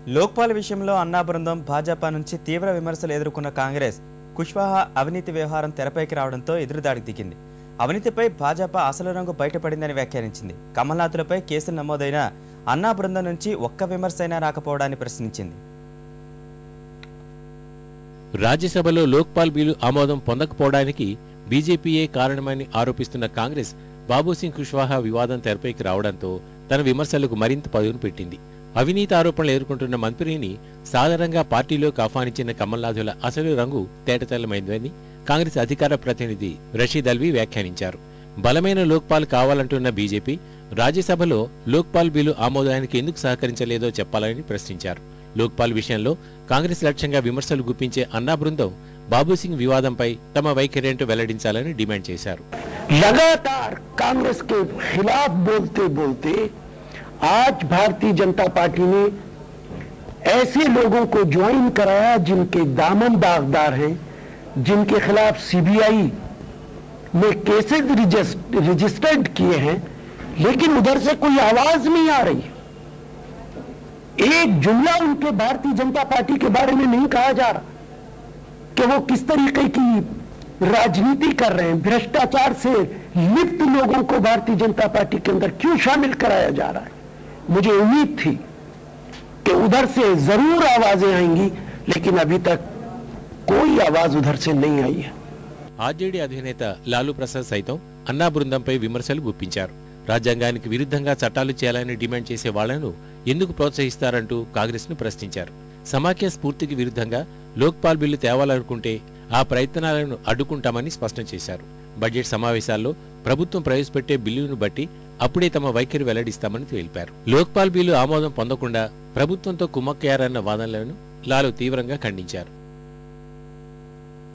లోక్పాల్ విషయంలో అన్నా బృందం భాజపా నుంచి తీవ్ర విమర్శలు ఎదుర్కొన్న కాంగ్రెస్ కుష్వాహా అవినీతి వ్యవహారం తెరపైకి రావడంతో ఎదురుదాడికి దిగింది. అవినీతిపై భాజపా అసలు రంగు బయటపడిందని వ్యాఖ్యానించింది. కమల్నాథులపై కేసులు నమోదైన అన్నా బృందం నుంచి ఒక్క విమర్శ అయినా రాకపోవడాన్ని ప్రశ్నించింది. రాజ్యసభలో లోక్పాల్ బిల్లు ఆమోదం పొందకపోవడానికి బీజేపీయే కారణమని ఆరోపిస్తున్న కాంగ్రెస్ బాబు సింగ్ కుష్వాహా వివాదం తెరపైకి రావడంతో తన విమర్శలకు మరింత పదును పెట్టింది. అవినీతి ఆరోపణలు ఎదుర్కొంటున్న మంత్రిని సాధారణంగా పార్టీలోకి ఆహ్వానించిన కమల్నాథుల అసలు రంగు తేటతెల్లమైందని కాంగ్రెస్ అధికార ప్రతినిధి రషీద్ అల్వి వ్యాఖ్యానించారు. బలమైన లోక్పాల్ కావాలంటున్న బీజేపీ రాజ్యసభలో లోక్పాల్ బిల్లు ఆమోదానికి ఎందుకు సహకరించలేదో చెప్పాలని ప్రశ్నించారు. లోక్పాల్ విషయంలో కాంగ్రెస్ లక్ష్యంగా విమర్శలు గుప్పించే అన్నా బృందం బాబు సింగ్ వివాదంపై తమ వైఖరేంటో వెల్లడించాలని డిమాండ్ చేశారు. लगातार कांग्रेस के खिलाफ बोलते बोलते आज भारतीय जनता पार्टी ने ऐसे लोगों को ज्वाइन कराया जिनके दामन दागदार हैं, जिनके खिलाफ सीबीआई ने केसेस रजिस्टर्ड किए हैं, लेकिन उधर से कोई आवाज नहीं आ रही। एक जुमला उनके भारतीय जनता पार्टी के बारे में नहीं कहा जा रहा कि वो किस तरीके की राजनीति कर रहे हैं। भ्रष्टाचार से लिप्त लोगों को भारतीय जनता पार्टी के अंदर क्यों शामिल कराया जा रहा है। मुझे उम्मीद थी कि उधर से जरूर आवाजें आएंगी, लेकिन अभी तक कोई आवाज उधर से नहीं आई है। ఆర్జేడీ అధినేత లాలూ ప్రసాద్ సైతం అన్నా బృందంపై విమర్శలు గుప్పించారు. రాజ్యాంగానికి విరుద్ధంగా చట్టాలు చేయాలని డిమాండ్ చేసే వాళ్లను ఎందుకు ప్రోత్సహిస్తారంటూ కాంగ్రెస్ ను ప్రశ్నించారు. సమాఖ్య స్ఫూర్తికి విరుద్ధంగా లోక్పాల్ బిల్లు తేవాలనుకుంటే ఆ ప్రయత్నాలను అడ్డుకుంటామని స్పష్టం చేశారు. బడ్జెట్ సమావేశాల్లో ప్రభుత్వం ప్రవేశపెట్టే బిల్లును బట్టి అప్పుడే తమ వైఖరి వెల్లడిస్తామని తెలిపారు. లోక్పాల్ బిల్లు ఆమోదం పొందకుండా ప్రభుత్వంతో కుమ్మక్కయ్యారన్న వాదనలను లాలూ తీవ్రంగా ఖండించారు.